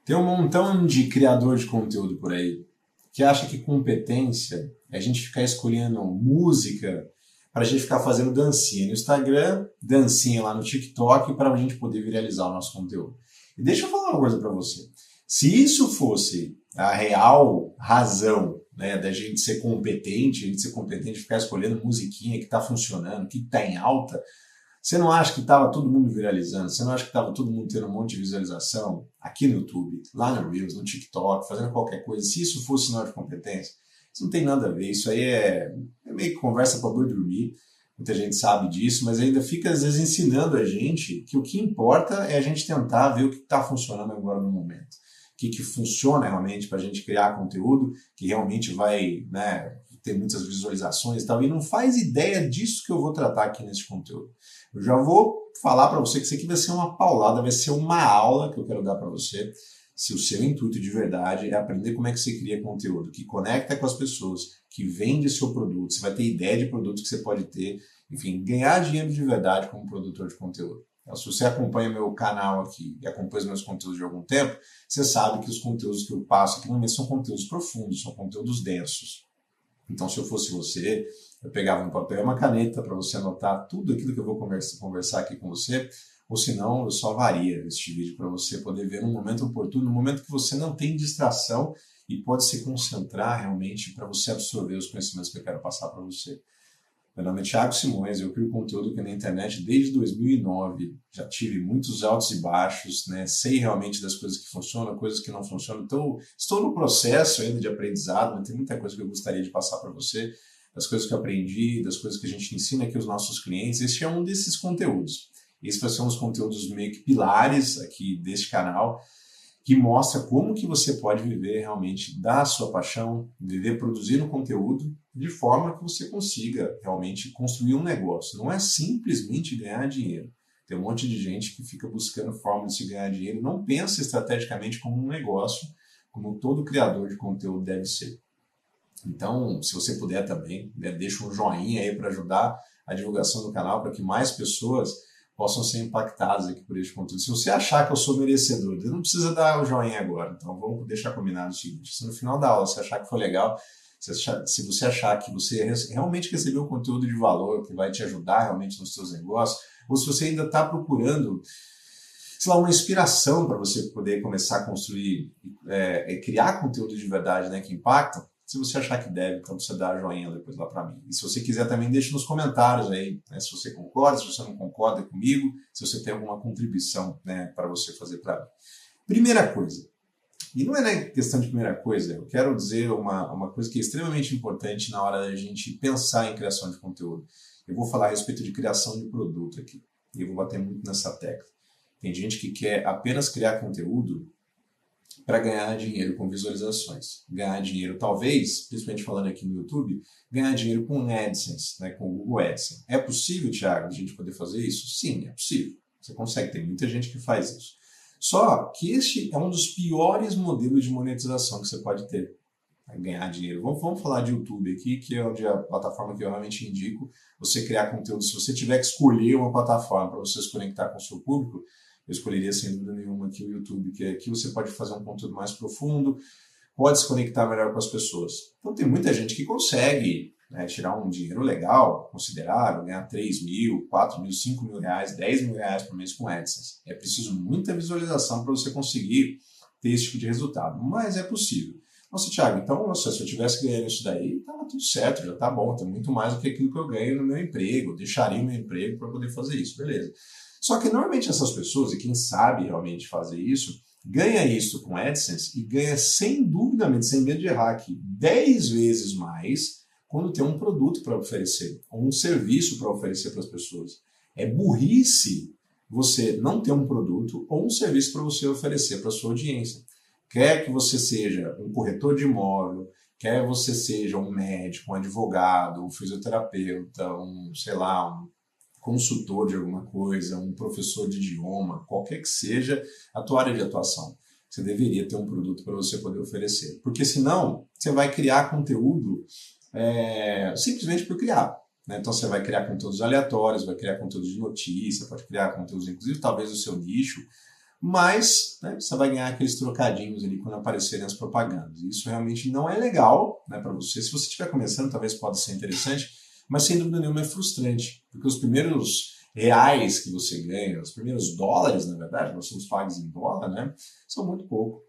Tem um montão de criador de conteúdo por aí que acha que competência é a gente ficar escolhendo música para a gente ficar fazendo dancinha no Instagram, dancinha lá no TikTok para a gente poder viralizar o nosso conteúdo. E deixa eu falar uma coisa para você. Se isso fosse a real razão, né, da gente ser competente, a gente ser competente ficar escolhendo musiquinha que está funcionando, que está em alta, você não acha que estava todo mundo viralizando? Você não acha que estava todo mundo tendo um monte de visualização aqui no YouTube, lá no Reels, no TikTok, fazendo qualquer coisa? Se isso fosse sinal de competência, isso não tem nada a ver. Isso aí é meio que conversa para boi dormir. Muita gente sabe disso, mas ainda fica às vezes ensinando a gente que o que importa é a gente tentar ver o que está funcionando agora no momento. O que funciona realmente para a gente criar conteúdo que realmente vai, né, ter muitas visualizações e tal. E não faz ideia disso que eu vou tratar aqui nesse conteúdo. Eu já vou falar para você que isso aqui vai ser uma paulada, vai ser uma aula que eu quero dar para você. Se o seu intuito de verdade é aprender como é que você cria conteúdo, que conecta com as pessoas, que vende seu produto, você vai ter ideia de produto que você pode ter, enfim, ganhar dinheiro de verdade como produtor de conteúdo. Então, se você acompanha meu canal aqui e acompanha os meus conteúdos de algum tempo, você sabe que os conteúdos que eu passo aqui normalmente são conteúdos profundos, são conteúdos densos. Então, se eu fosse você, eu pegava um papel e uma caneta para você anotar tudo aquilo que eu vou conversar aqui com você, ou senão eu só varia este vídeo para você poder ver no momento oportuno, no momento que você não tem distração e pode se concentrar realmente para você absorver os conhecimentos que eu quero passar para você. Meu nome é Thiago Simões, eu crio conteúdo aqui na internet desde 2009, já tive muitos altos e baixos, né? Sei realmente das coisas que funcionam, coisas que não funcionam, então estou no processo ainda de aprendizado, mas tem muita coisa que eu gostaria de passar para você, das coisas que eu aprendi, das coisas que a gente ensina aqui aos nossos clientes. Este é um desses conteúdos. Esses vai ser um dos conteúdos meio que pilares aqui deste canal, que mostra como que você pode viver realmente da sua paixão, viver produzindo conteúdo de forma que você consiga realmente construir um negócio. Não é simplesmente ganhar dinheiro. Tem um monte de gente que fica buscando formas de ganhar dinheiro, não pensa estrategicamente como um negócio, como todo criador de conteúdo deve ser. Então, se você puder também, né, deixa um joinha aí para ajudar a divulgação do canal, para que mais pessoas possam ser impactados aqui por este conteúdo. Se você achar que eu sou merecedor, você não precisa dar o joinha agora. Então vamos deixar combinado o seguinte: se no final da aula você achar que foi legal, se você achar que você realmente recebeu conteúdo de valor, que vai te ajudar realmente nos seus negócios, ou se você ainda está procurando, sei lá, uma inspiração para você poder começar a construir, criar conteúdo de verdade, né, que impacta, se você achar que deve, então você dá a joinha depois lá para mim. E se você quiser também, deixe nos comentários aí, né, se você concorda, se você não concorda comigo, se você tem alguma contribuição, né, para você fazer para mim. Primeira coisa, e não é né, questão de primeira coisa, eu quero dizer uma coisa que é extremamente importante na hora da gente pensar em criação de conteúdo. Eu vou falar a respeito de criação de produto aqui, e eu vou bater muito nessa tecla. Tem gente que quer apenas criar conteúdo para ganhar dinheiro com visualizações. Ganhar dinheiro, talvez, principalmente falando aqui no YouTube, ganhar dinheiro com AdSense, né, com o Google AdSense. É possível, Thiago, a gente poder fazer isso? Sim, é possível. Você consegue, tem muita gente que faz isso. Só que este é um dos piores modelos de monetização que você pode ter. Ganhar dinheiro. Vamos falar de YouTube aqui, que é onde a plataforma que eu realmente indico você criar conteúdo. Se você tiver que escolher uma plataforma para você se conectar com o seu público, eu escolheria sem dúvida nenhuma aqui o YouTube, que aqui você pode fazer um conteúdo mais profundo, pode se conectar melhor com as pessoas. Então tem muita gente que consegue, né, tirar um dinheiro legal, considerável, ganhar 3 mil, 4 mil, 5 mil reais, 10 mil reais por mês com AdSense. É preciso muita visualização para você conseguir ter esse tipo de resultado, mas é possível. Nossa, Thiago, então, nossa, se eu tivesse ganhando isso daí, estava tudo certo, já está bom, tem muito mais do que aquilo que eu ganho no meu emprego, eu deixaria o meu emprego para poder fazer isso, beleza. Só que normalmente essas pessoas, e quem sabe realmente fazer isso, ganha isso com AdSense e ganha sem dúvida, sem medo de errar aqui, 10 vezes mais quando tem um produto para oferecer, ou um serviço para oferecer para as pessoas. É burrice você não ter um produto ou um serviço para você oferecer para a sua audiência. Quer que você seja um corretor de imóvel, quer você seja um médico, um advogado, um fisioterapeuta, sei lá, um consultor de alguma coisa, um professor de idioma, qualquer que seja a tua área de atuação. Você deveria ter um produto para você poder oferecer. Porque senão, você vai criar conteúdo simplesmente por criar. Né? Então, você vai criar conteúdos aleatórios, vai criar conteúdos de notícia, pode criar conteúdos, inclusive, talvez do seu nicho, mas né, você vai ganhar aqueles trocadinhos ali quando aparecerem as propagandas. Isso realmente não é legal, né, para você. Se você estiver começando, talvez pode ser interessante, mas sem dúvida nenhuma é frustrante, porque os primeiros reais que você ganha, os primeiros dólares, na verdade, nós somos pagos em dólar, né, são muito pouco,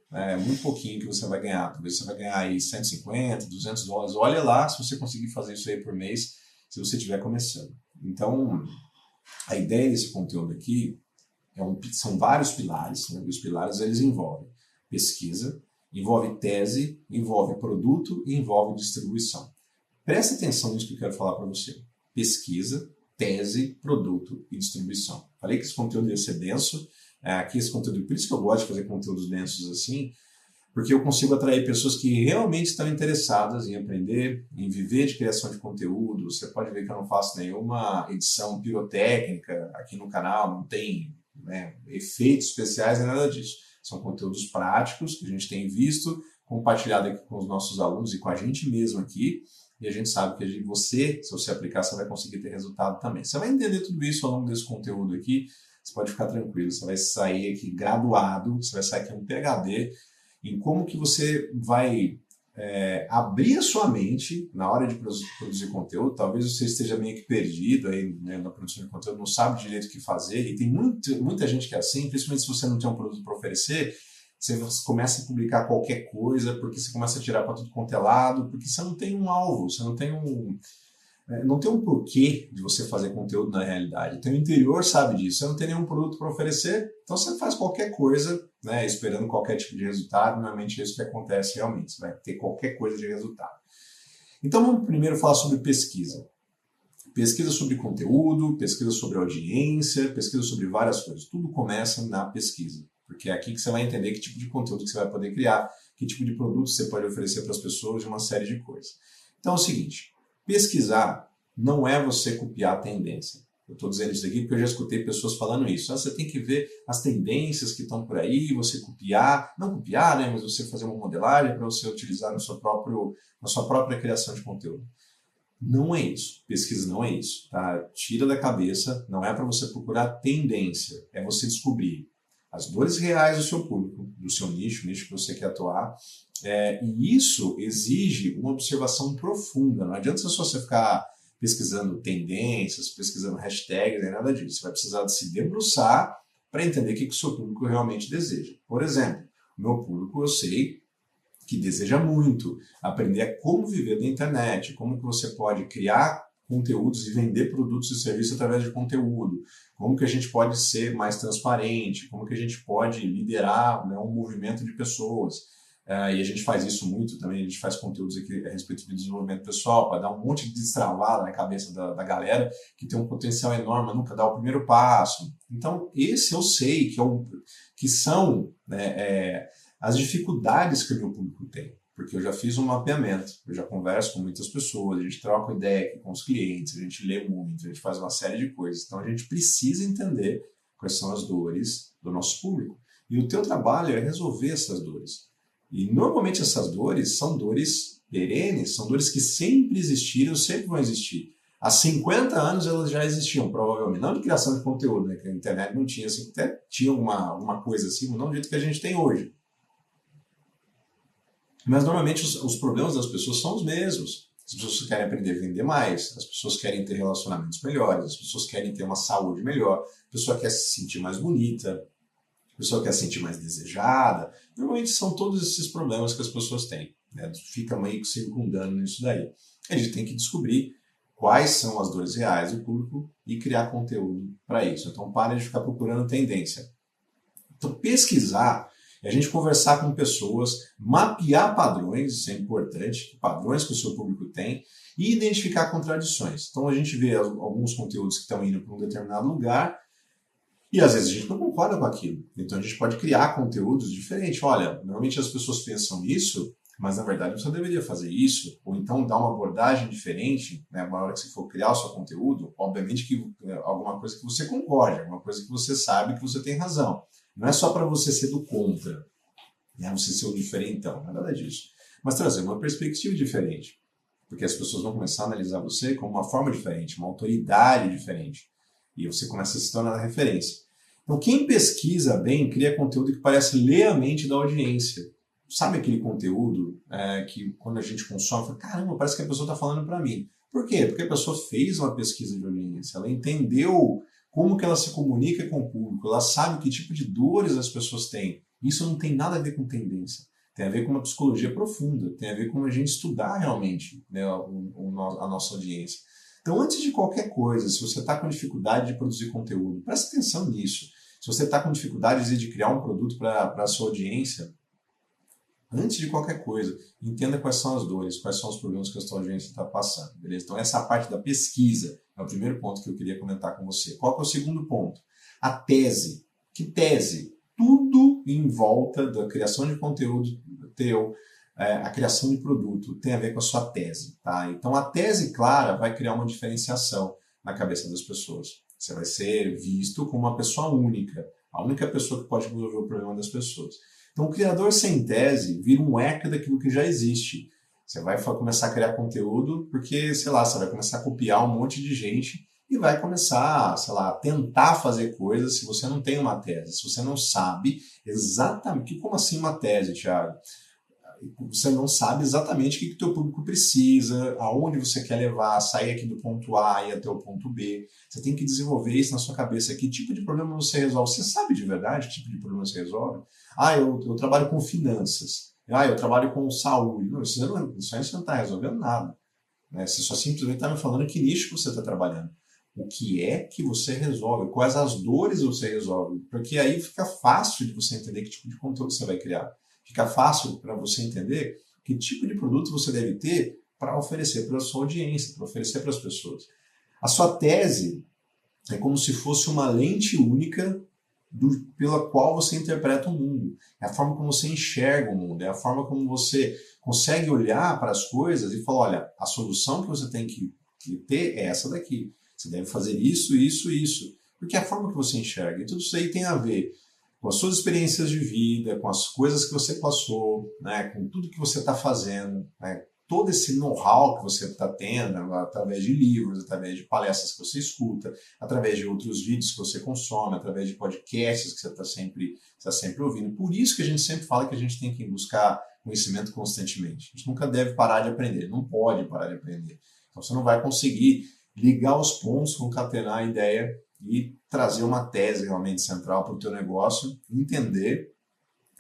muito pouquinho que você vai ganhar. Talvez você vai ganhar aí 150, 200 dólares. Olha lá se você conseguir fazer isso aí por mês, se você estiver começando. Então, a ideia desse conteúdo aqui são vários pilares, né? Os pilares eles envolvem pesquisa, envolve tese, envolve produto e envolve distribuição. Preste atenção nisso que eu quero falar para você. Pesquisa, tese, produto e distribuição. Falei que esse conteúdo ia ser denso, aqui esse conteúdo, por isso que eu gosto de fazer conteúdos densos assim, porque eu consigo atrair pessoas que realmente estão interessadas em aprender, em viver de criação de conteúdo. Você pode ver que eu não faço nenhuma edição pirotécnica aqui no canal, não tem efeitos especiais, nem nada disso. São conteúdos práticos que a gente tem visto, compartilhado aqui com os nossos alunos e com a gente mesmo aqui, e a gente sabe que se você aplicar, você vai conseguir ter resultado também. Você vai entender tudo isso ao longo desse conteúdo aqui, você pode ficar tranquilo, você vai sair aqui graduado, você vai sair aqui um PhD, em como que você vai abrir a sua mente na hora de produzir conteúdo. Talvez você esteja meio que perdido aí, né, na produção de conteúdo, não sabe direito o que fazer, e tem muita gente que é assim, principalmente se você não tem um produto para oferecer, você começa a publicar qualquer coisa, porque você começa a tirar para tudo quanto é lado, porque você não tem um alvo, você não tem um porquê de você fazer conteúdo na realidade. Então o interior sabe disso, você não tem nenhum produto para oferecer, então você faz qualquer coisa, né, esperando qualquer tipo de resultado. Normalmente é isso que acontece realmente, você vai ter qualquer coisa de resultado. Então vamos primeiro falar sobre pesquisa. Pesquisa sobre conteúdo, pesquisa sobre audiência, pesquisa sobre várias coisas. Tudo começa na pesquisa, porque é aqui que você vai entender que tipo de conteúdo que você vai poder criar, que tipo de produto você pode oferecer para as pessoas e uma série de coisas. Então é o seguinte, pesquisar não é você copiar a tendência. Eu estou dizendo isso aqui porque eu já escutei pessoas falando isso. Você tem que ver as tendências que estão por aí, você copiar, não copiar, né, mas você fazer uma modelagem para você utilizar na sua própria criação de conteúdo. Não é isso. Pesquisa não é isso. Tá? Tira da cabeça, não é para você procurar tendência, é você descobrir as dores reais do seu público, do seu nicho, o nicho que você quer atuar, e isso exige uma observação profunda. Não adianta só você ficar pesquisando tendências, pesquisando hashtags, nem nada disso. Você vai precisar de se debruçar para entender o que o seu público realmente deseja. Por exemplo, o meu público, eu sei que deseja muito aprender a como viver da internet, como que você pode criar conteúdos e vender produtos e serviços através de conteúdo, como que a gente pode ser mais transparente, como que a gente pode liderar, né, um movimento de pessoas. E a gente faz isso muito também, a gente faz conteúdos aqui a respeito de desenvolvimento pessoal, para dar um monte de destravada na cabeça da galera que tem um potencial enorme, mas nunca dá o primeiro passo. Então, esse eu sei que são, né, as dificuldades que o meu público tem, porque eu já fiz um mapeamento, eu já converso com muitas pessoas, a gente troca ideia aqui com os clientes, a gente lê muito, a gente faz uma série de coisas. Então, a gente precisa entender quais são as dores do nosso público. E o teu trabalho é resolver essas dores. E normalmente essas dores são dores perenes, são dores que sempre existiram, sempre vão existir. Há 50 anos elas já existiam, provavelmente. Não de criação de conteúdo, né? Que a internet não tinha, assim, até tinha alguma coisa assim, mas não do jeito que a gente tem hoje. Mas normalmente os problemas das pessoas são os mesmos. As pessoas querem aprender a vender mais, as pessoas querem ter relacionamentos melhores, as pessoas querem ter uma saúde melhor, a pessoa quer se sentir mais bonita, a pessoa quer se sentir mais desejada. Normalmente são todos esses problemas que as pessoas têm, né? Fica meio que circundando nisso daí. A gente tem que descobrir quais são as dores reais do público e criar conteúdo para isso. Então, pare de ficar procurando tendência. Então, pesquisar é a gente conversar com pessoas, mapear padrões, isso é importante, padrões que o seu público tem, e identificar contradições. Então, a gente vê alguns conteúdos que estão indo para um determinado lugar, e às vezes a gente não concorda com aquilo. Então a gente pode criar conteúdos diferentes. Olha, normalmente as pessoas pensam nisso, mas na verdade você deveria fazer isso, ou então dar uma abordagem diferente, né? Na hora que você for criar o seu conteúdo, obviamente que alguma coisa que você concorde, alguma coisa que você sabe que você tem razão. Não é só para você ser do contra, né? Você ser o diferentão, não é nada disso. Mas trazer uma perspectiva diferente, porque as pessoas vão começar a analisar você como uma forma diferente, uma autoridade diferente. E você começa a se tornar referência. Então, quem pesquisa bem, cria conteúdo que parece ler a mente da audiência. Sabe aquele conteúdo que quando a gente consome, fala, caramba, parece que a pessoa está falando para mim. Por quê? Porque a pessoa fez uma pesquisa de audiência, ela entendeu como que ela se comunica com o público, ela sabe que tipo de dores as pessoas têm. Isso não tem nada a ver com tendência. Tem a ver com uma psicologia profunda, tem a ver com a gente estudar realmente, né, a nossa audiência. Então, antes de qualquer coisa, se você está com dificuldade de produzir conteúdo, presta atenção nisso. Se você está com dificuldade de criar um produto para a sua audiência, antes de qualquer coisa, entenda quais são as dores, quais são os problemas que a sua audiência está passando, beleza? Então, essa parte da pesquisa é o primeiro ponto que eu queria comentar com você. Qual que é o segundo ponto? A tese. Que tese? Tudo em volta da criação de conteúdo teu, a criação de produto, tem a ver com a sua tese, tá? Então, a tese clara vai criar uma diferenciação na cabeça das pessoas. Você vai ser visto como uma pessoa única, a única pessoa que pode resolver o problema das pessoas. Então, o criador sem tese vira um eco daquilo que já existe. Você vai começar a criar conteúdo porque, sei lá, você vai começar a copiar um monte de gente e vai começar, sei lá, a tentar fazer coisas se você não tem uma tese, se você não sabe exatamente... Como assim uma tese, Thiago? Você não sabe exatamente o que o teu público precisa, aonde você quer levar, sair aqui do ponto A e até o ponto B. Você tem que desenvolver isso na sua cabeça. Que tipo de problema você resolve? Você sabe de verdade que tipo de problema você resolve? Eu trabalho com finanças. Eu trabalho com saúde. Não, isso aí você não está resolvendo nada. Né? Você só simplesmente está me falando que nicho você está trabalhando. O que é que você resolve? Quais as dores você resolve? Porque aí fica fácil de você entender que tipo de conteúdo você vai criar. Fica fácil para você entender que tipo de produto você deve ter para oferecer para a sua audiência, para oferecer para as pessoas. A sua tese é como se fosse uma lente única pela qual você interpreta o mundo. É a forma como você enxerga o mundo, é a forma como você consegue olhar para as coisas e falar, olha, a solução que você tem que ter é essa daqui. Você deve fazer isso, isso, isso. Porque é a forma que você enxerga. E tudo isso aí tem a ver com as suas experiências de vida, com as coisas que você passou, né, com tudo que você está fazendo, né, todo esse know-how que você está tendo, através de livros, através de palestras que você escuta, através de outros vídeos que você consome, através de podcasts que você está sempre ouvindo. Por isso que a gente sempre fala que a gente tem que buscar conhecimento constantemente. A gente nunca deve parar de aprender, não pode parar de aprender. Então você não vai conseguir ligar os pontos, concatenar a ideia e trazer uma tese realmente central para o teu negócio, entender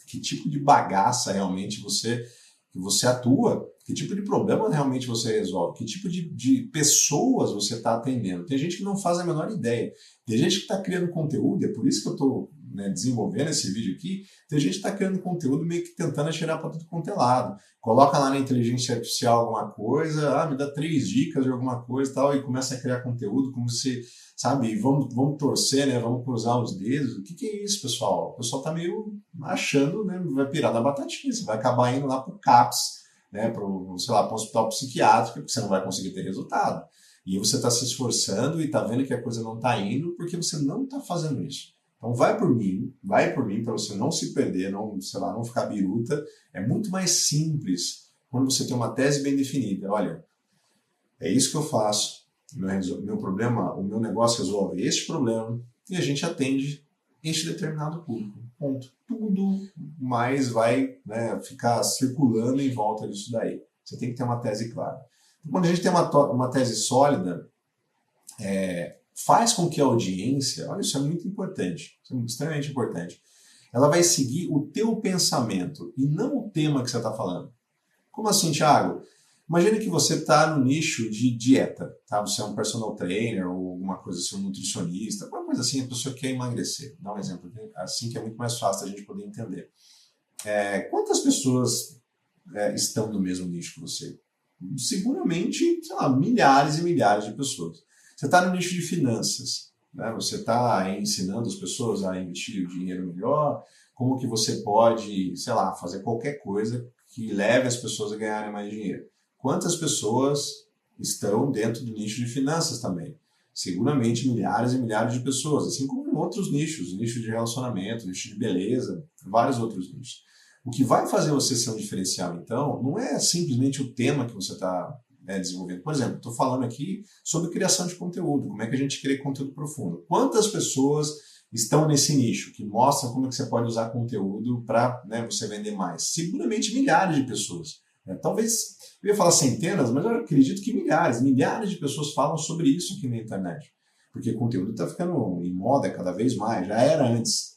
que tipo de bagaça realmente você atua, que tipo de problema realmente você resolve, que tipo de pessoas você está atendendo. Tem gente que não faz a menor ideia. Tem gente que está criando conteúdo, é por isso que eu estou desenvolvendo esse vídeo aqui, tem gente que está criando conteúdo meio que tentando atirar para tudo quanto é lado. Coloca lá na inteligência artificial alguma coisa, me dá 3 dicas de alguma coisa e tal, e começa a criar conteúdo como se, sabe, vamos torcer, né, vamos cruzar os dedos. O que é isso, pessoal? O pessoal está meio achando, né, vai pirar da batatinha, você vai acabar indo lá para o CAPS, né, para um hospital psiquiátrico, porque você não vai conseguir ter resultado. E você está se esforçando e está vendo que a coisa não está indo porque você não está fazendo isso. Então vai por mim para você não se perder, não ficar biruta. É muito mais simples quando você tem uma tese bem definida. Olha, é isso que eu faço, meu problema, o meu negócio resolve este problema e a gente atende este determinado público. Ponto. Tudo mais vai, né, ficar circulando em volta disso daí. Você tem que ter uma tese clara. Então, quando a gente tem uma tese sólida, faz com que a audiência, olha, isso é muito importante, isso é extremamente importante, ela vai seguir o teu pensamento e não o tema que você está falando. Como assim, Thiago? Imagine que você está no nicho de dieta, tá? Você é um personal trainer ou alguma coisa assim, um nutricionista, alguma coisa assim, a pessoa quer emagrecer. Dá um exemplo, assim que é muito mais fácil a gente poder entender. Quantas pessoas estão no mesmo nicho que você? Seguramente, sei lá, milhares e milhares de pessoas. Você está no nicho de finanças, né? Você está ensinando as pessoas a investir o dinheiro melhor, como que você pode, sei lá, fazer qualquer coisa que leve as pessoas a ganharem mais dinheiro. Quantas pessoas estão dentro do nicho de finanças também? Seguramente milhares e milhares de pessoas, assim como em outros nichos, nicho de relacionamento, nicho de beleza, vários outros nichos. O que vai fazer você ser um diferencial, então, não é simplesmente o tema que você está desenvolvendo. Por exemplo, estou falando aqui sobre criação de conteúdo, como é que a gente cria conteúdo profundo. Quantas pessoas estão nesse nicho, que mostram como é que você pode usar conteúdo para, né, você vender mais. Seguramente milhares de pessoas. Talvez, eu ia falar centenas, mas eu acredito que milhares de pessoas falam sobre isso aqui na internet. Porque o conteúdo está ficando em moda cada vez mais, já era antes.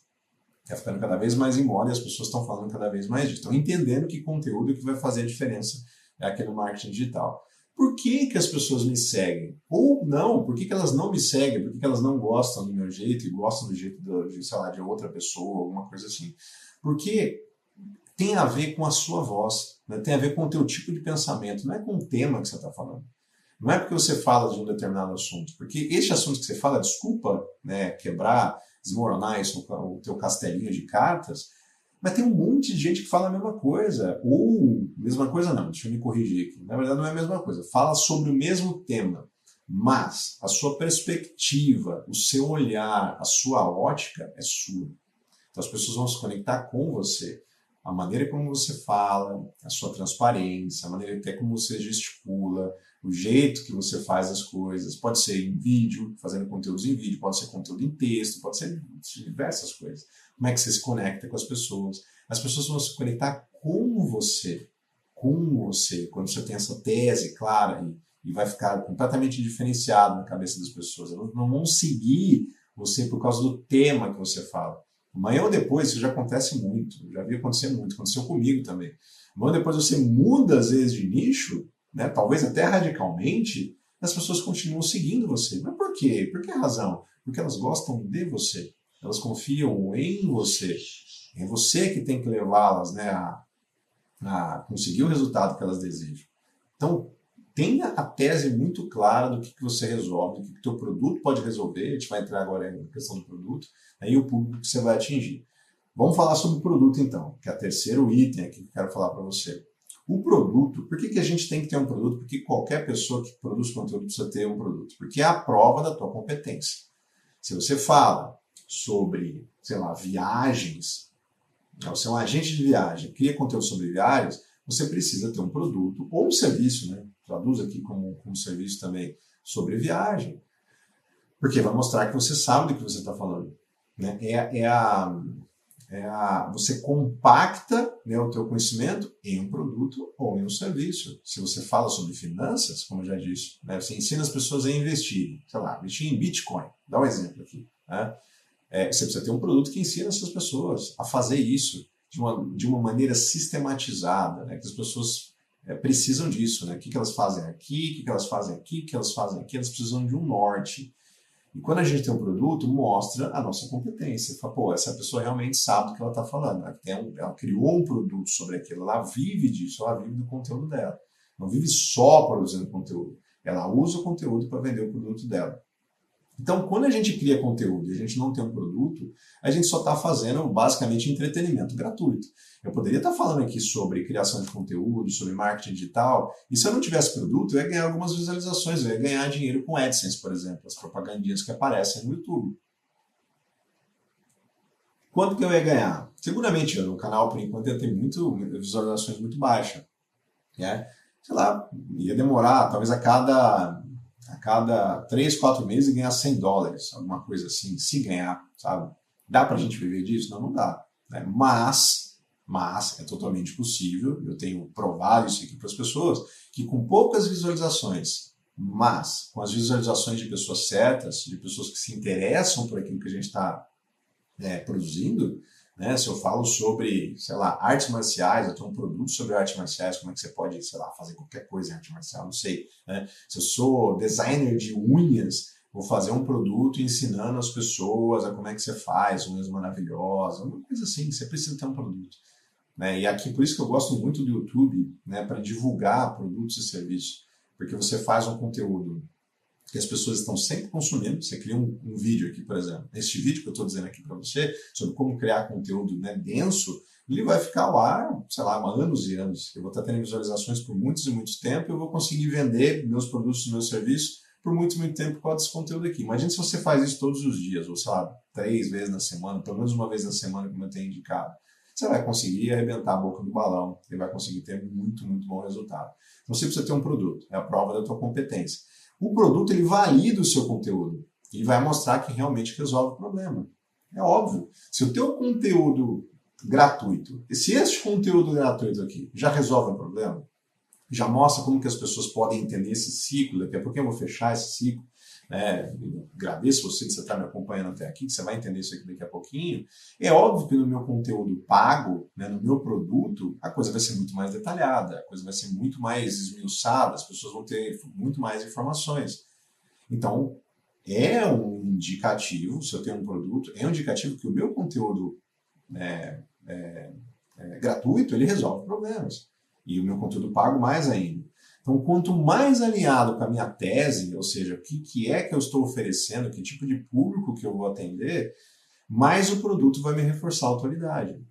Está ficando cada vez mais em moda e as pessoas estão falando cada vez mais disso. Estão entendendo que conteúdo é que vai fazer a diferença aqui no marketing digital. Por que as pessoas me seguem? Ou não, por que elas não me seguem? Por que elas não gostam do meu jeito e gostam do jeito sei lá, de outra pessoa, alguma coisa assim? Porque tem a ver com a sua voz, né? Tem a ver com o teu tipo de pensamento, não é com o tema que você está falando. Não é porque você fala de um determinado assunto, porque esse assunto que você fala, desculpa, né, quebrar, desmoronar isso, o teu castelinho de cartas, mas tem um monte de gente que fala a mesma coisa, ou, mesma coisa não, deixa eu me corrigir aqui, na verdade não é a mesma coisa, fala sobre o mesmo tema, mas a sua perspectiva, o seu olhar, a sua ótica é sua. Então as pessoas vão se conectar com você. A maneira como você fala, a sua transparência, a maneira até como você gesticula, o jeito que você faz as coisas. Pode ser em vídeo, fazendo conteúdos em vídeo, pode ser conteúdo em texto, pode ser diversas coisas. Como é que você se conecta com as pessoas? As pessoas vão se conectar com você, quando você tem essa tese clara e vai ficar completamente diferenciado na cabeça das pessoas. Elas não vão seguir você por causa do tema que você fala. Amanhã ou depois, isso já acontece muito, já vi acontecer muito, aconteceu comigo também. Amanhã ou depois você muda, às vezes, de nicho, né, talvez até radicalmente, as pessoas continuam seguindo você. Mas por quê? Por que razão? Porque elas gostam de você, elas confiam em você. É você que tem que levá-las, né, a conseguir o resultado que elas desejam. Então, tenha a tese muito clara do que você resolve, do que o teu produto pode resolver. A gente vai entrar agora na questão do produto, aí o público que você vai atingir. Vamos falar sobre o produto então, que é o terceiro item aqui que eu quero falar para você. O produto, por que a gente tem que ter um produto? Porque qualquer pessoa que produz conteúdo precisa ter um produto. Porque é a prova da tua competência. Se você fala sobre, sei lá, viagens, você é um agente de viagem, cria conteúdo sobre viagens, você precisa ter um produto ou um serviço, né? Traduz aqui como serviço também, sobre viagem. Porque vai mostrar que você sabe do que você está falando. Né? Você compacta, né, o teu conhecimento em um produto ou em um serviço. Se você fala sobre finanças, como eu já disse, né, você ensina as pessoas a investirem, sei lá, investir em Bitcoin. Dá um exemplo aqui. Né? Você precisa ter um produto que ensina essas pessoas a fazer isso de uma maneira sistematizada, né, que as pessoas precisam disso. Né? O que elas fazem aqui, o que elas fazem aqui, o que elas fazem aqui, elas precisam de um norte. E quando a gente tem um produto, mostra a nossa competência. Fala, pô, essa pessoa realmente sabe do que ela está falando. Ela criou um produto sobre aquilo, ela vive disso, ela vive do conteúdo dela. Não vive só produzindo conteúdo. Ela usa o conteúdo para vender o produto dela. Então, quando a gente cria conteúdo e a gente não tem um produto, a gente só está fazendo basicamente entretenimento gratuito. Eu poderia estar falando aqui sobre criação de conteúdo, sobre marketing digital, e se eu não tivesse produto, eu ia ganhar algumas visualizações, eu ia ganhar dinheiro com AdSense, por exemplo, as propagandinhas que aparecem no YouTube. Quanto que eu ia ganhar? Seguramente, no canal, por enquanto, ia ter visualizações muito baixas. Né? Sei lá, ia demorar, talvez a cada 3, 4 meses ganhar $100, alguma coisa assim, se ganhar, sabe? Dá pra gente viver disso? Não dá. Né? Mas é totalmente possível, eu tenho provado isso aqui para as pessoas, que com poucas visualizações, mas com as visualizações de pessoas certas, de pessoas que se interessam por aquilo que a gente está produzindo, né? Se eu falo sobre, sei lá, artes marciais, eu tenho um produto sobre artes marciais, como é que você pode, sei lá, fazer qualquer coisa em arte marcial, não sei. Né? Se eu sou designer de unhas, vou fazer um produto ensinando as pessoas a como é que você faz unhas maravilhosas, uma coisa assim, você precisa ter um produto. Né? E aqui, por isso que eu gosto muito do YouTube, né, para divulgar produtos e serviços, porque você faz um conteúdo que as pessoas estão sempre consumindo. Você cria um vídeo aqui, por exemplo. Este vídeo que eu estou dizendo aqui para você, sobre como criar conteúdo, né, denso, ele vai ficar ao ar, sei lá, anos e anos. Eu vou estar tendo visualizações por muitos e muitos tempos, eu vou conseguir vender meus produtos e meus serviços por muito tempo por causa desse conteúdo aqui. Imagina se você faz isso todos os dias, ou sei lá, 3 vezes na semana, pelo menos uma vez na semana, como eu tenho indicado. Você vai conseguir arrebentar a boca do balão e vai conseguir ter muito bom resultado. Então você precisa ter um produto, é a prova da tua competência. O produto, ele valida o seu conteúdo e vai mostrar que realmente resolve o problema. É óbvio. Se o teu conteúdo gratuito, se este conteúdo gratuito aqui já resolve um problema, já mostra como que as pessoas podem entender esse ciclo, daqui a pouco eu vou fechar esse ciclo, né? Agradeço você que você está me acompanhando até aqui, que você vai entender isso aqui daqui a pouquinho. É óbvio que no meu conteúdo pago, né, no meu produto, a coisa vai ser muito mais detalhada, a coisa vai ser muito mais esmiuçada, as pessoas vão ter muito mais informações. Então, é um indicativo, se eu tenho um produto, é um indicativo que o meu conteúdo gratuito, ele resolve problemas. E o meu conteúdo pago mais ainda. Então, quanto mais alinhado com a minha tese, ou seja, o que é que eu estou oferecendo, que tipo de público que eu vou atender, mais o produto vai me reforçar a autoridade.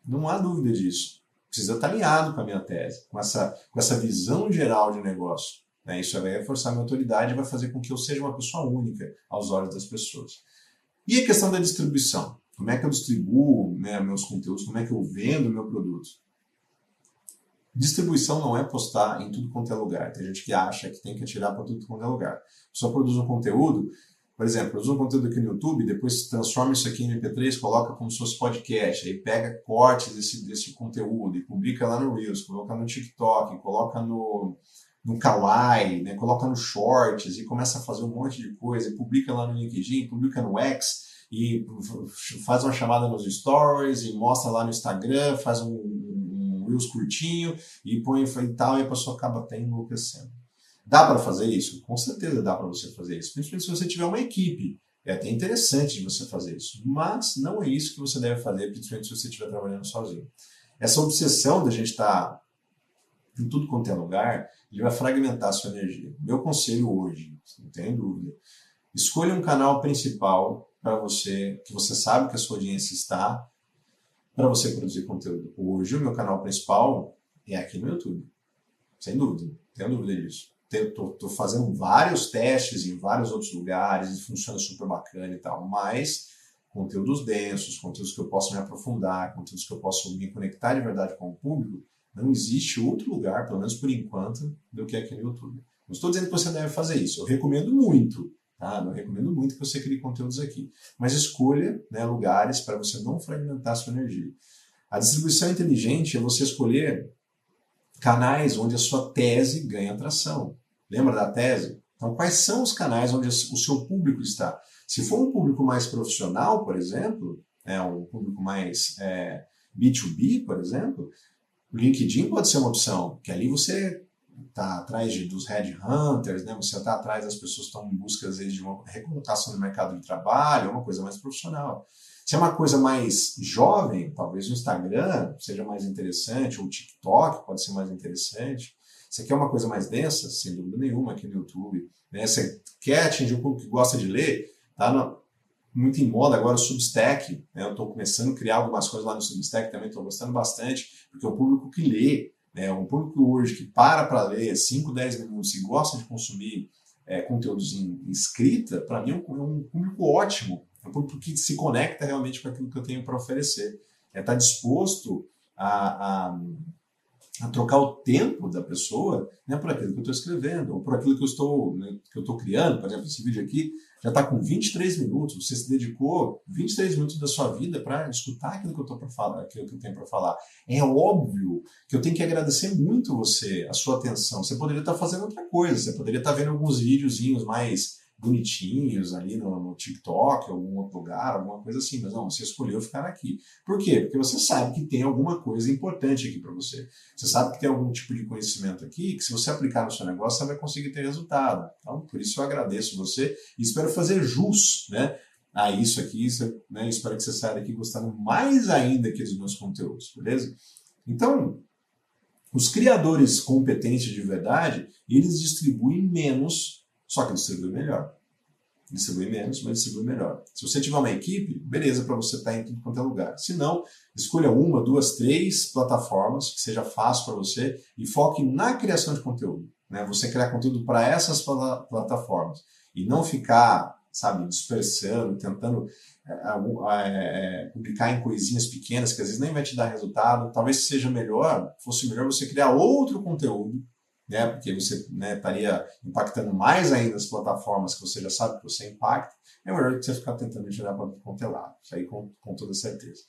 Não há dúvida disso. Precisa estar alinhado com a minha tese, com essa visão geral de negócio. Né? Isso vai reforçar a minha autoridade e vai fazer com que eu seja uma pessoa única aos olhos das pessoas. E a questão da distribuição? Como é que eu distribuo, né, meus conteúdos? Como é que eu vendo meu produto? Distribuição não é postar em tudo quanto é lugar. Tem gente que acha que tem que atirar para tudo quanto é lugar. Só produz um conteúdo, por exemplo, produz um conteúdo aqui no YouTube, depois transforma isso aqui em MP3, coloca como se fosse podcast, aí pega cortes desse conteúdo e publica lá no Reels, coloca no TikTok, coloca no Kawaii, né, coloca no Shorts e começa a fazer um monte de coisa, e publica lá no LinkedIn, publica no X, e faz uma chamada nos Stories, e mostra lá no Instagram, faz um Reels curtinho, e põe e tal, e a pessoa acaba até enlouquecendo. Dá para fazer isso? Com certeza dá para você fazer isso, principalmente se você tiver uma equipe. É até interessante de você fazer isso, mas não é isso que você deve fazer, principalmente se você estiver trabalhando sozinho. Essa obsessão da gente estar em tudo quanto é lugar, ele vai fragmentar a sua energia. Meu conselho hoje, não tem dúvida, escolha um canal principal para você, que você sabe que a sua audiência está, para você produzir conteúdo. Hoje, o meu canal principal é aqui no YouTube. Sem dúvida, não tenho dúvida disso. Estou fazendo vários testes em vários outros lugares e funciona super bacana e tal, mas conteúdos densos, conteúdos que eu posso me aprofundar, conteúdos que eu posso me conectar de verdade com o público, não existe outro lugar, pelo menos por enquanto, do que aqui no YouTube. Não estou dizendo que você deve fazer isso, eu recomendo muito. Tá? Eu recomendo muito que você crie conteúdos aqui. Mas escolha, né, lugares para você não fragmentar a sua energia. A distribuição inteligente é você escolher canais onde a sua tese ganha atração. Lembra da tese? Então, quais são os canais onde o seu público está? Se for um público mais profissional, por exemplo, um público mais B2B, por exemplo, o LinkedIn pode ser uma opção, que ali você está atrás dos headhunters, né? Você está atrás das pessoas que estão em busca, às vezes, de uma recolocação no mercado de trabalho, é uma coisa mais profissional. Se é uma coisa mais jovem, talvez o Instagram seja mais interessante, ou o TikTok pode ser mais interessante. Se quer uma coisa mais densa, sem dúvida nenhuma, aqui no YouTube. Né? Você quer atingir um público que gosta de ler, tá muito em moda agora o Substack. Né? Eu estou começando a criar algumas coisas lá no Substack também, estou gostando bastante, porque é um público que lê. Um público hoje que para ler 5, 10 minutos e gosta de consumir conteúdos em escrita, para mim é um público ótimo, é um público que se conecta realmente com aquilo que eu tenho para oferecer. Está disposto a trocar o tempo da pessoa, né, por aquilo que eu estou escrevendo, ou por aquilo que eu estou criando. Por exemplo, esse vídeo aqui já está com 23 minutos, você se dedicou 23 minutos da sua vida para escutar aquilo que eu tenho para falar. É óbvio que eu tenho que agradecer muito você, a sua atenção. Você poderia estar fazendo outra coisa, você poderia estar vendo alguns videozinhos mais bonitinhos ali no TikTok, algum outro lugar, alguma coisa assim, mas não, você escolheu ficar aqui. Por quê? Porque você sabe que tem alguma coisa importante aqui para você. Você sabe que tem algum tipo de conhecimento aqui que, se você aplicar no seu negócio, você vai conseguir ter resultado. Então, por isso eu agradeço você e espero fazer jus, né, a isso aqui, né, espero que você saia daqui gostando mais ainda aqui dos meus conteúdos, beleza? Então, os criadores competentes de verdade, eles distribuem menos, só que distribui melhor. Distribui menos, mas distribui melhor. Se você tiver uma equipe, beleza, para você estar em tudo quanto é lugar. Se não, escolha 1, 2, 3 plataformas que seja fácil para você e foque na criação de conteúdo. Né? Você criar conteúdo para essas plataformas e não ficar, sabe, dispersando, tentando publicar em coisinhas pequenas que às vezes nem vai te dar resultado. Talvez fosse melhor você criar outro conteúdo, né, porque você, né, estaria impactando mais ainda as plataformas que você já sabe que você impacta, é melhor que você ficar tentando tirar para o lado. Isso aí com toda certeza.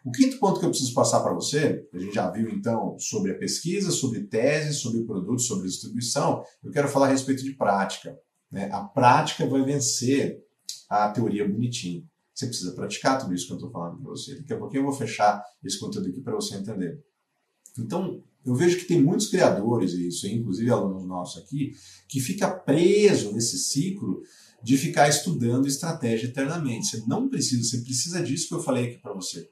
O quinto ponto que eu preciso passar para você, a gente já viu então sobre a pesquisa, sobre tese, sobre produto, sobre distribuição, eu quero falar a respeito de prática. Né? A prática vai vencer a teoria bonitinha. Você precisa praticar tudo isso que eu estou falando para você. Daqui a pouquinho eu vou fechar esse conteúdo aqui para você entender. Então, eu vejo que tem muitos criadores, e isso inclusive alunos nossos aqui, que fica preso nesse ciclo de ficar estudando estratégia eternamente. Você não precisa, você precisa disso que eu falei aqui para você.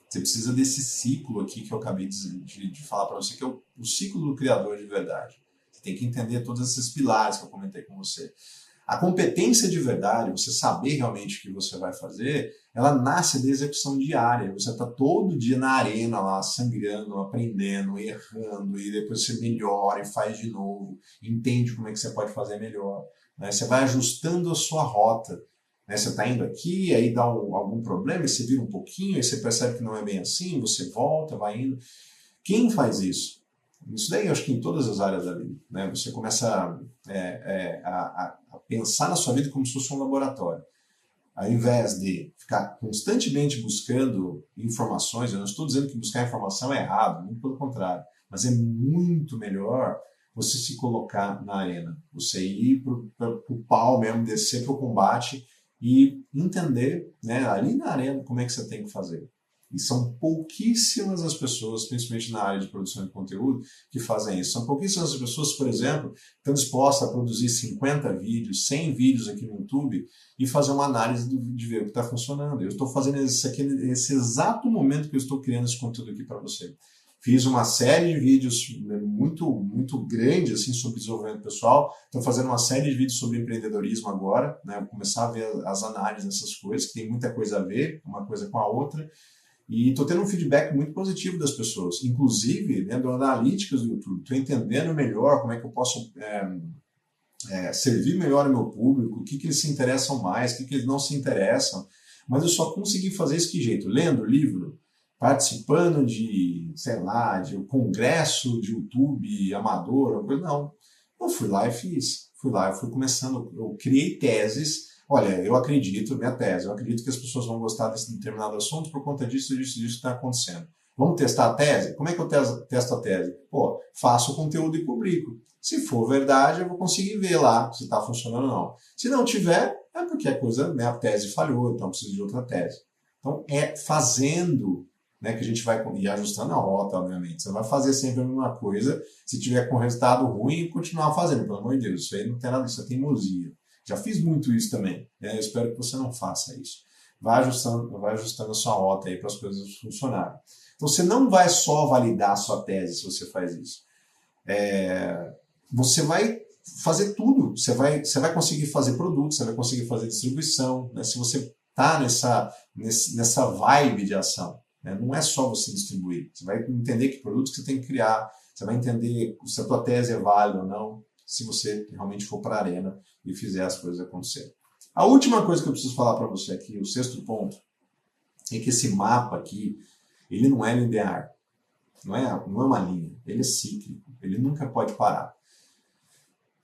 Você precisa desse ciclo aqui que eu acabei de falar para você, que é o ciclo do criador de verdade. Você tem que entender todos esses pilares que eu comentei com você. A competência de verdade, você saber realmente o que você vai fazer, ela nasce da execução diária. Você está todo dia na arena lá, sangrando, aprendendo, errando, e depois você melhora e faz de novo, entende como é que você pode fazer melhor. Né? Você vai ajustando a sua rota. Né? Você está indo aqui, aí dá algum problema, e você vira um pouquinho, aí você percebe que não é bem assim, você volta, vai indo. Quem faz isso? Isso daí eu acho que em todas as áreas da vida. Né? Você começa a pensar na sua vida como se fosse um laboratório. Ao invés de ficar constantemente buscando informações, eu não estou dizendo que buscar informação é errado, muito pelo contrário, mas é muito melhor você se colocar na arena, você ir para o pau mesmo, descer para o combate e entender, né, ali na arena como é que você tem que fazer. E são pouquíssimas as pessoas, principalmente na área de produção de conteúdo, que fazem isso. São pouquíssimas as pessoas, por exemplo, que estão dispostas a produzir 50 vídeos, 100 vídeos aqui no YouTube e fazer uma análise de ver o que está funcionando. Eu estou fazendo isso aqui nesse exato momento que eu estou criando esse conteúdo aqui para você. Fiz uma série de vídeos muito grande assim, sobre desenvolvimento pessoal. Estou fazendo uma série de vídeos sobre empreendedorismo agora. Né? Vou começar a ver as análises dessas coisas, que tem muita coisa a ver, uma coisa com a outra. E estou tendo um feedback muito positivo das pessoas, inclusive dentro das analíticas do YouTube. Estou entendendo melhor como é que eu posso servir melhor o meu público, o que eles se interessam mais, o que eles não se interessam. Mas eu só consegui fazer isso de que jeito? Lendo livro, participando sei lá, de um congresso de YouTube amador. Não, eu fui lá e fiz. Eu fui começando, eu criei teses. Olha, eu acredito, minha tese, eu acredito que as pessoas vão gostar desse determinado assunto por conta disso que está acontecendo. Vamos testar a tese? Como é que eu testo a tese? Pô, faço o conteúdo e publico. Se for verdade, eu vou conseguir ver lá se está funcionando ou não. Se não tiver, é porque a tese falhou, então eu preciso de outra tese. Então, é fazendo, né, que a gente vai ir ajustando a rota, obviamente. Você não vai fazer sempre a mesma coisa se tiver com resultado ruim e continuar fazendo, pelo amor de Deus. Isso aí não tem nada disso, é teimosia. Já fiz muito isso também. Né? Eu espero que você não faça isso. Vai ajustando a sua rota aí para as coisas funcionarem. Então, você não vai só validar a sua tese se você faz isso. Você vai fazer tudo. Você vai conseguir fazer produto, você vai conseguir fazer distribuição. Né? Se você está nessa vibe de ação. Né? Não é só você distribuir. Você vai entender que produtos que você tem que criar. Você vai entender se a tua tese é válida ou não. Se você realmente for para a arena e fizer as coisas acontecerem. A última coisa que eu preciso falar para você aqui, o sexto ponto, é que esse mapa aqui, ele não é linear, não é uma linha, ele é cíclico, ele nunca pode parar.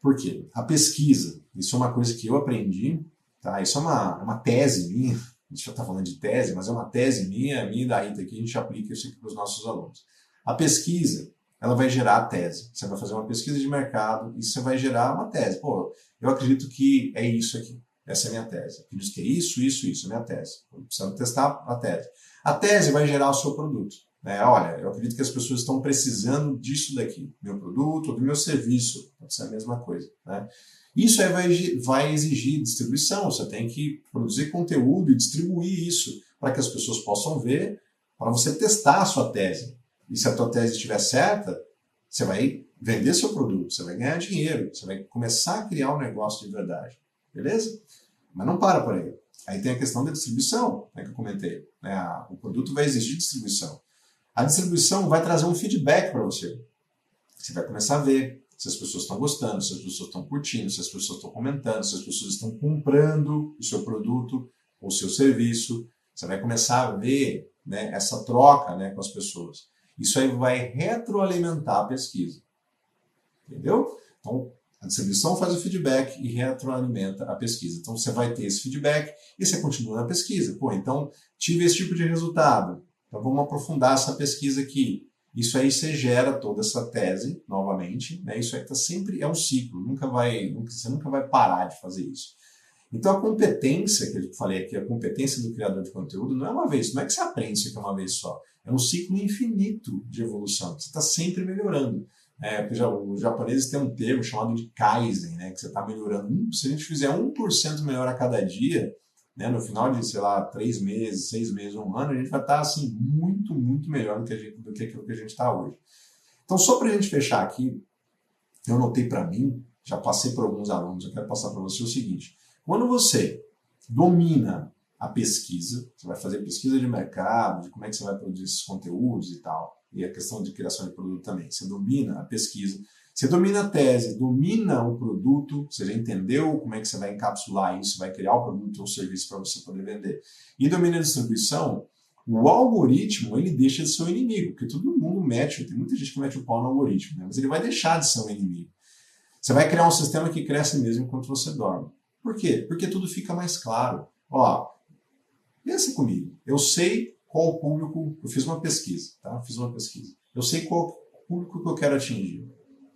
Por quê? A pesquisa, isso é uma coisa que eu aprendi, tá? Isso é uma tese minha, a gente já está falando de tese, mas é uma tese minha e da Rita aqui, a gente aplica isso aqui para os nossos alunos. A pesquisa, ela vai gerar a tese. Você vai fazer uma pesquisa de mercado e você vai gerar uma tese. Pô, eu acredito que é isso aqui. Essa é a minha tese. Eu acredito que é isso, é a minha tese. Precisamos testar a tese. A tese vai gerar o seu produto. Né? Olha, eu acredito que as pessoas estão precisando disso daqui. Meu produto ou do meu serviço. Pode ser a mesma coisa. Né? Isso aí vai exigir distribuição. Você tem que produzir conteúdo e distribuir isso para que as pessoas possam ver, para você testar a sua tese. E se a tua tese estiver certa, você vai vender seu produto, você vai ganhar dinheiro, você vai começar a criar um negócio de verdade. Beleza? Mas não para por aí. Aí tem a questão da distribuição, né, que eu comentei. Né? O produto vai exigir distribuição. A distribuição vai trazer um feedback para você. Você vai começar a ver se as pessoas estão gostando, se as pessoas estão curtindo, se as pessoas estão comentando, se as pessoas estão comprando o seu produto ou o seu serviço. Você vai começar a ver, né, essa troca, né, com as pessoas. Isso aí vai retroalimentar a pesquisa. entendeu? Então, a distribuição faz o feedback e retroalimenta a pesquisa. Então, você vai ter esse feedback e você continua na pesquisa. Pô, então, tive esse tipo de resultado. Então, vamos aprofundar essa pesquisa aqui. Isso aí você gera toda essa tese, novamente, né? Isso aí tá sempre, é um ciclo, você nunca vai parar de fazer isso. Então, a competência, que eu falei aqui, a competência do criador de conteúdo, não é uma vez, não é que você aprende isso aqui uma vez só. É um ciclo infinito de evolução, você está sempre melhorando. Porque os japoneses têm um termo chamado de Kaizen, né, que você está melhorando. Se a gente fizer 1% melhor a cada dia, né, no final de, sei lá, 3 meses, 6 meses, um ano, a gente vai estar assim, muito, muito melhor do que aquilo que a gente está hoje. Então, só para a gente fechar aqui, eu anotei para mim, já passei por alguns alunos, eu quero passar para você o seguinte: quando você domina a pesquisa, você vai fazer pesquisa de mercado, de como é que você vai produzir esses conteúdos e tal, e a questão de criação de produto também. Você domina a pesquisa, você domina a tese, domina o produto, você já entendeu como é que você vai encapsular isso, vai criar o produto ou o serviço para você poder vender. E domina a distribuição, o algoritmo, ele deixa de ser o inimigo, porque todo mundo tem muita gente que mete o pau no algoritmo, né? Mas ele vai deixar de ser um inimigo. Você vai criar um sistema que cresce mesmo enquanto você dorme. Por quê? Porque tudo fica mais claro. Ó, pensa comigo. Eu sei qual o público... Eu fiz uma pesquisa, tá? Eu sei qual o público que eu quero atingir,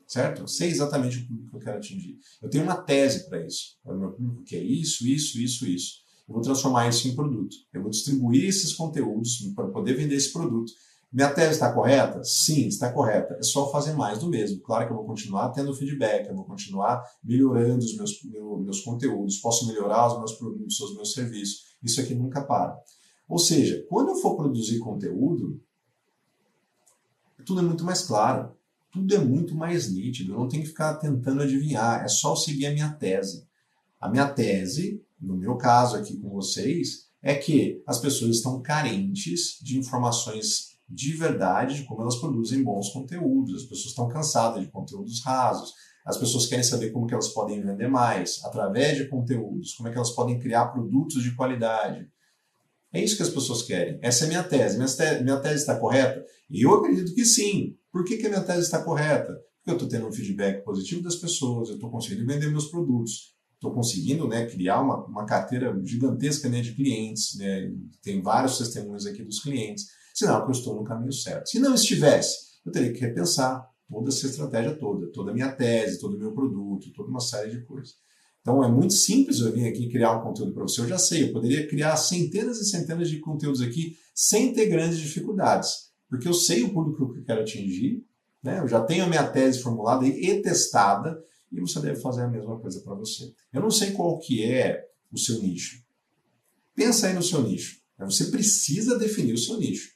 certo? Eu sei exatamente o público que eu quero atingir. Eu tenho uma tese para isso. O meu público quer isso. Eu vou transformar isso em produto. Eu vou distribuir esses conteúdos para poder vender esse produto. Minha tese está correta? Sim, está correta. É só fazer mais do mesmo. Claro que eu vou continuar tendo feedback, eu vou continuar melhorando os meus conteúdos, posso melhorar os meus produtos, os meus serviços. Isso aqui nunca para. Ou seja, quando eu for produzir conteúdo, tudo é muito mais claro, tudo é muito mais nítido, eu não tenho que ficar tentando adivinhar, é só seguir a minha tese. A minha tese, no meu caso aqui com vocês, é que as pessoas estão carentes de informações de verdade de como elas produzem bons conteúdos. As pessoas estão cansadas de conteúdos rasos. As pessoas querem saber como que elas podem vender mais através de conteúdos, como é que elas podem criar produtos de qualidade. É isso que as pessoas querem. Essa é a minha tese. Minha tese está correta? E eu acredito que sim. Por que a minha tese está correta? Porque eu estou tendo um feedback positivo das pessoas, eu estou conseguindo vender meus produtos, estou conseguindo, né, criar uma carteira gigantesca, né, de clientes, né, tem vários testemunhos aqui dos clientes, sinal que eu estou no caminho certo. Se não estivesse, eu teria que repensar toda essa estratégia toda a minha tese, todo o meu produto, toda uma série de coisas. Então é muito simples eu vir aqui criar um conteúdo para você, eu já sei, eu poderia criar centenas e centenas de conteúdos aqui sem ter grandes dificuldades, porque eu sei o público que eu quero atingir, né, eu já tenho a minha tese formulada e testada, e você deve fazer a mesma coisa para você. Eu não sei qual que é o seu nicho. Pensa aí no seu nicho. Você precisa definir o seu nicho.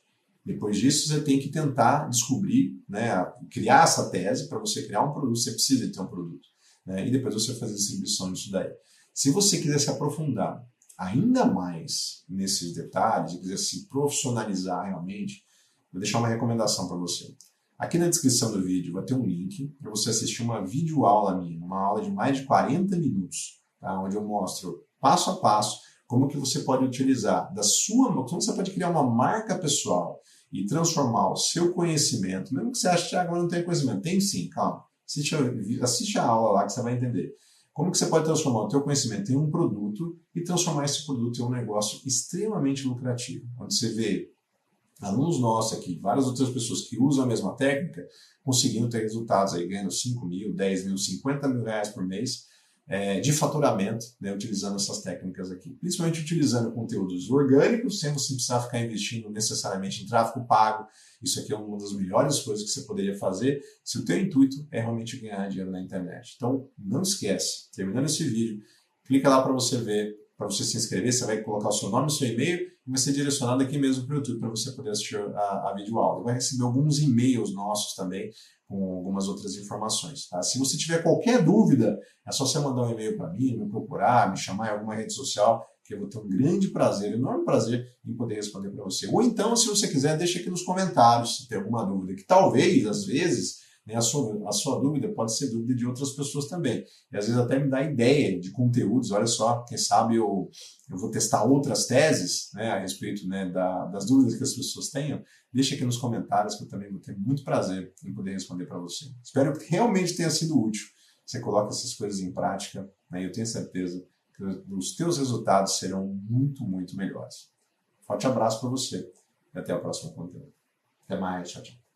Depois disso, você tem que tentar descobrir, né, criar essa tese. Para você criar um produto, você precisa ter um produto, né, e depois você fazer a distribuição disso daí. Se você quiser se aprofundar ainda mais nesses detalhes, e quiser se profissionalizar realmente, vou deixar uma recomendação para você. Aqui na descrição do vídeo vai ter um link para você assistir uma videoaula minha, uma aula de mais de 40 minutos, tá? Onde eu mostro passo a passo como que você pode utilizar como você pode criar uma marca pessoal e transformar o seu conhecimento, mesmo que você ache que agora não tem conhecimento. Tem sim, calma. Assiste a aula lá que você vai entender. Como que você pode transformar o seu conhecimento em um produto e transformar esse produto em um negócio extremamente lucrativo, onde você vê alunos nossos aqui, várias outras pessoas que usam a mesma técnica, conseguindo ter resultados aí, ganhando 5 mil, 10 mil, 50 mil reais por mês de faturamento, né, utilizando essas técnicas aqui. Principalmente utilizando conteúdos orgânicos, sem você precisar ficar investindo necessariamente em tráfego pago. Isso aqui é uma das melhores coisas que você poderia fazer se o teu intuito é realmente ganhar dinheiro na internet. Então, não esquece, terminando esse vídeo, clica lá para você ver, para você se inscrever, você vai colocar o seu nome, o seu e-mail e vai ser direcionado aqui mesmo para o YouTube para você poder assistir a videoaula. Vai receber alguns e-mails nossos também com algumas outras informações. Tá? Se você tiver qualquer dúvida, é só você mandar um e-mail para mim, me procurar, me chamar em alguma rede social, que eu vou ter um grande prazer, enorme prazer em poder responder para você. Ou então, se você quiser, deixa aqui nos comentários se tem alguma dúvida, que talvez, às vezes, né? A sua dúvida pode ser dúvida de outras pessoas também. E às vezes até me dá ideia de conteúdos. Olha só, quem sabe eu vou testar outras teses, né, a respeito, né, das dúvidas que as pessoas tenham. Deixa aqui nos comentários que eu também vou ter muito prazer em poder responder para você. Espero que realmente tenha sido útil. Você coloca essas coisas em prática, né, e eu tenho certeza que os teus resultados serão muito, muito melhores. Forte abraço para você e até o próximo conteúdo. Até mais, tchau, tchau.